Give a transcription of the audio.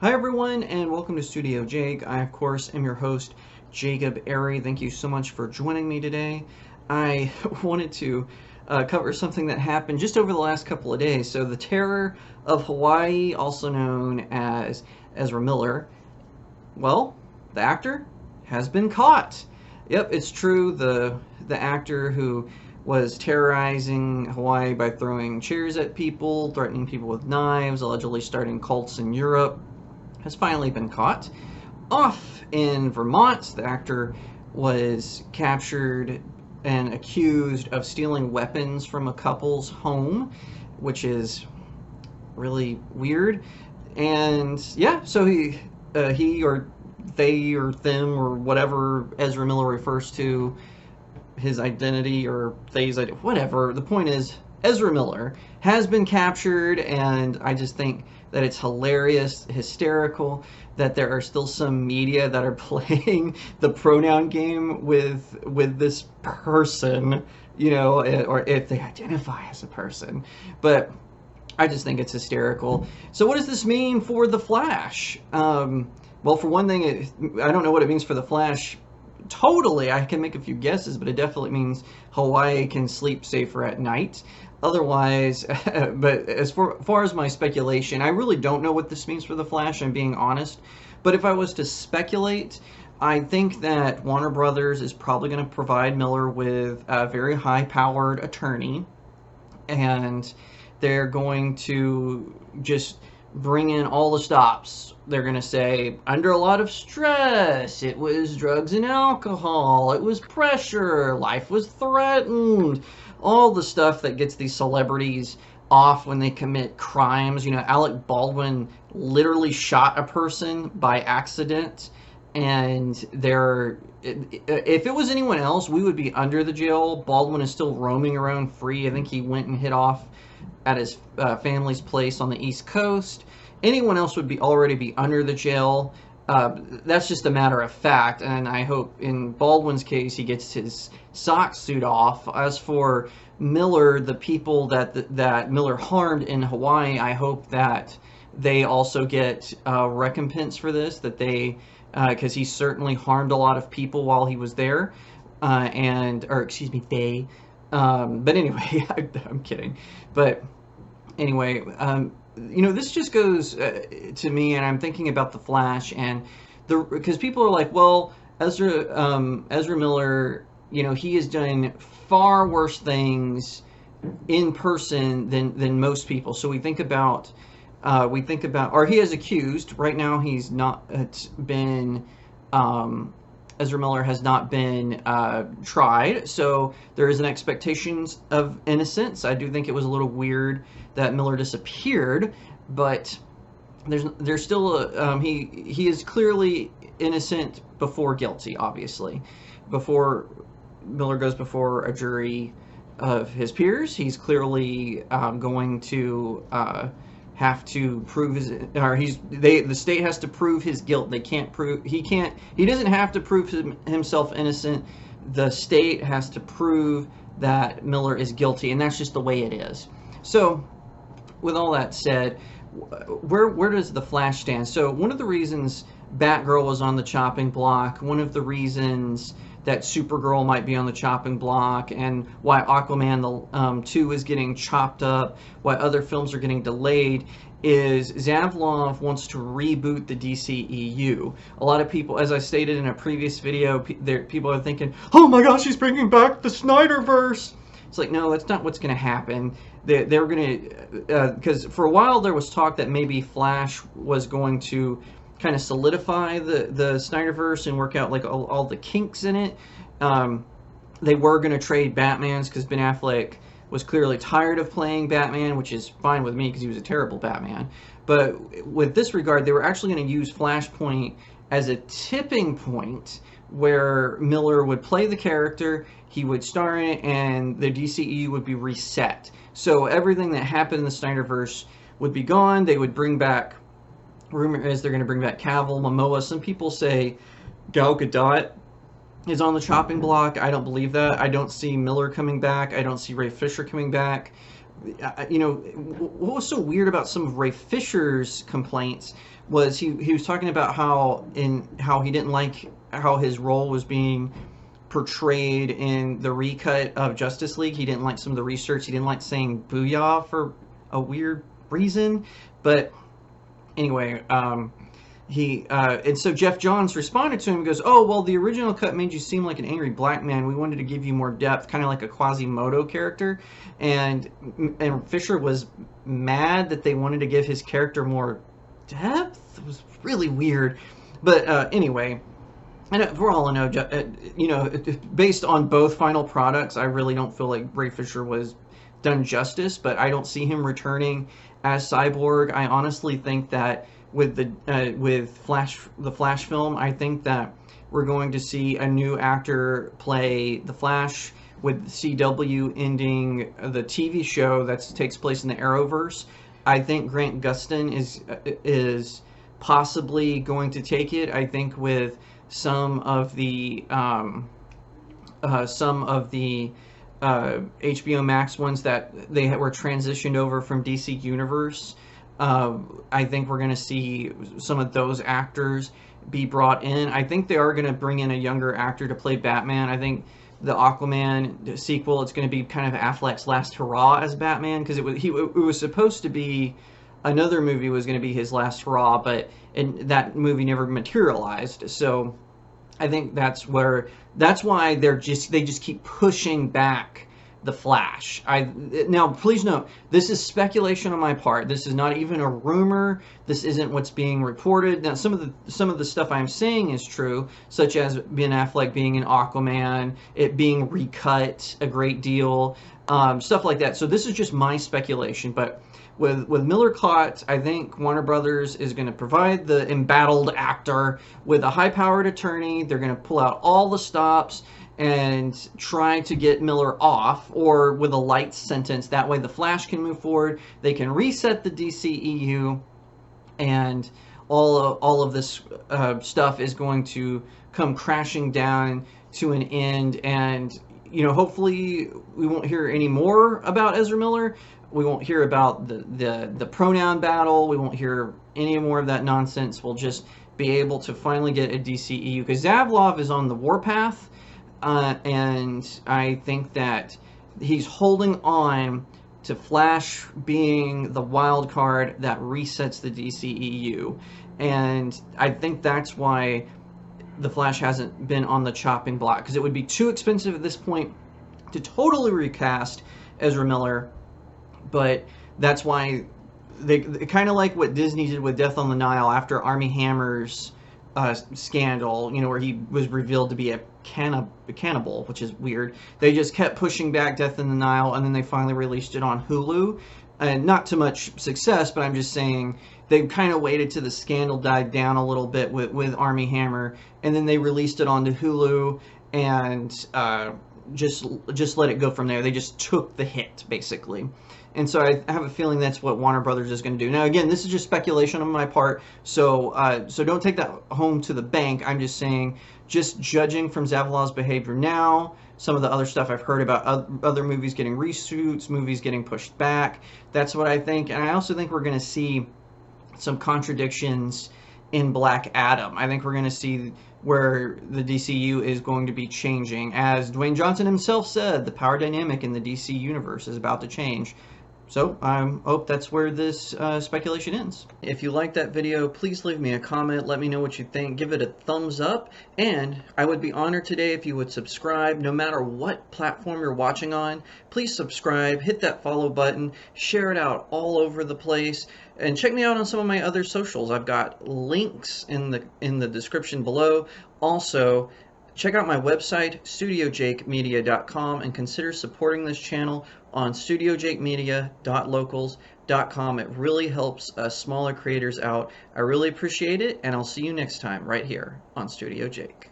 Hi everyone, and welcome to Studio Jake. I, of course, am your host, Jacob Airy. Thank you so much for joining me today. I wanted to cover something that happened just over the last couple of days. So the terror of Hawaii, also known as Ezra Miller, well, the actor has been caught. Yep, it's true. The actor who was terrorizing Hawaii by throwing chairs at people, threatening people with knives, allegedly starting cults in Europe, has finally been caught. Off in Vermont, the actor was captured and accused of stealing weapons from a couple's home, which is really weird. And yeah, so he or they or them or whatever Ezra Miller refers to his identity or they's identity, whatever. The point is, Ezra Miller has been captured, and I just think that it's hilarious, hysterical, that there are still some media that are playing the pronoun game with this person, you know, or if they identify as a person. But I just think it's hysterical. So what does this mean for The Flash? Well, for one thing, I don't know what it means for The Flash totally. I can make a few guesses, but it definitely means Hawaii can sleep safer at night. Otherwise, but as far as my speculation, I really don't know what this means for The Flash, I'm being honest. But if I was to speculate, I think that Warner Brothers is probably going to provide Miller with a very high-powered attorney, and they're going to just bring in all the stops. They're going to say, under a lot of stress, it was drugs and alcohol, it was pressure, life was threatened, all the stuff that gets these celebrities off when they commit crimes. You know, Alec Baldwin literally shot a person by accident, and if it was anyone else, we would be under the jail. Baldwin is still roaming around free. I think he went and hit off at his family's place on the East Coast. Anyone else would already be under the jail. That's just a matter of fact, and I hope in Baldwin's case he gets his sock suit off. As for Miller, the people that Miller harmed in Hawaii, I hope that they also get recompense for this, that they, because he certainly harmed a lot of people while he was there, but anyway, I'm kidding. But anyway, you know, this just goes to me, and I'm thinking about The Flash, and because people are like, well, Ezra Miller, you know, he has done far worse things in person than most people. So we think about, or he is accused right now. He's not. It's been. Ezra Miller has not been tried, so there is an expectation of innocence. I do think it was a little weird that Miller disappeared, but there's still he is clearly innocent before guilty. Obviously, before Miller goes before a jury of his peers, he's clearly going to have to prove the state has to prove his guilt. He doesn't have to prove himself innocent. The state has to prove that Miller is guilty, and that's just the way it is. So with all that said, where does The Flash stand? So one of the reasons Batgirl was on the chopping block, one of the reasons that Supergirl might be on the chopping block, and why Aquaman 2 is getting chopped up, why other films are getting delayed, is Zavlov wants to reboot the DCEU. A lot of people, as I stated in a previous video, people are thinking, oh my gosh, he's bringing back the Snyderverse. It's like, no, that's not what's going to happen. They're going to, because for a while there was talk that maybe Flash was going to kind of solidify the Snyderverse and work out like all the kinks in it. They were going to trade Batmans because Ben Affleck was clearly tired of playing Batman, which is fine with me because he was a terrible Batman. But with this regard, they were actually going to use Flashpoint as a tipping point where Miller would play the character, he would star in it, and the DCEU would be reset. So everything that happened in the Snyderverse would be gone. They would bring back, rumor is they're going to bring back Cavill, Momoa. Some people say Gal Gadot is on the chopping block. I don't believe that. I don't see Miller coming back. I don't see Ray Fisher coming back. you know, what was so weird about some of Ray Fisher's complaints was he was talking about how he didn't like how his role was being portrayed in the recut of Justice League. He didn't like some of the research. He didn't like saying "booyah" for a weird reason. But anyway, and so Jeff Johns responded to him and goes, "Oh, well, the original cut made you seem like an angry black man. We wanted to give you more depth, kind of like a Quasimodo character." And Fisher was mad that they wanted to give his character more depth. It was really weird. But anyway, and for all I know, you know, based on both final products, I really don't feel like Ray Fisher was done justice, but I don't see him returning as Cyborg. I honestly think that with the Flash film, I think that we're going to see a new actor play the Flash, with CW ending the TV show that takes place in the Arrowverse. I think Grant Gustin is possibly going to take it. I think with some of the HBO Max ones that they were transitioned over from DC Universe, I think we're going to see some of those actors be brought in. I think they are going to bring in a younger actor to play Batman. I think the Aquaman sequel, it's going to be kind of Affleck's last hurrah as Batman, because it was supposed to be another movie was going to be his last hurrah, but that movie never materialized. So I think that's why they just keep pushing back the Flash. Now, please note, this is speculation on my part. This is not even a rumor. This isn't what's being reported. Now, some of the stuff I'm saying is true, such as Ben Affleck being in Aquaman, it being recut a great deal, stuff like that. So this is just my speculation. But with Miller caught, I think Warner Brothers is going to provide the embattled actor with a high-powered attorney. They're going to pull out all the stops and try to get Miller off, or with a light sentence. That way the Flash can move forward. They can reset the DCEU, and all of this stuff is going to come crashing down to an end. And, you know, hopefully we won't hear any more about Ezra Miller. We won't hear about the pronoun battle. We won't hear any more of that nonsense. We'll just be able to finally get a DCEU, because Zaslav is on the warpath. And I think that he's holding on to Flash being the wild card that resets the DCEU. And I think that's why the Flash hasn't been on the chopping block, because it would be too expensive at this point to totally recast Ezra Miller. But that's why they kind of like what Disney did with Death on the Nile after Armie Hammer's scandal, you know, where he was revealed to be a cannibal, which is weird. They just kept pushing back Death in the Nile, and then they finally released it on Hulu, and not too much success, but I'm just saying they kind of waited till the scandal died down a little bit with Armie Hammer, and then they released it onto Hulu, and just let it go from there. They just took the hit, basically. And so I have a feeling that's what Warner Brothers is going to do. Now, again, this is just speculation on my part, so don't take that home to the bank. I'm just saying, just judging from Zavlav's behavior now, some of the other stuff I've heard about other movies getting reshoots, movies getting pushed back, that's what I think. And I also think we're going to see some contradictions in Black Adam. I think we're going to see where the DCU is going to be changing. As Dwayne Johnson himself said, the power dynamic in the DC universe is about to change. So I hope that's where this speculation ends. If you liked that video, please leave me a comment. Let me know what you think. Give it a thumbs up. And I would be honored today if you would subscribe. No matter what platform you're watching on, please subscribe. Hit that follow button. Share it out all over the place. And check me out on some of my other socials. I've got links in the description below. Also, check out my website, StudioJakeMedia.com, and consider supporting this channel on StudioJakeMedia.locals.com. It really helps us smaller creators out. I really appreciate it, and I'll see you next time right here on Studio Jake.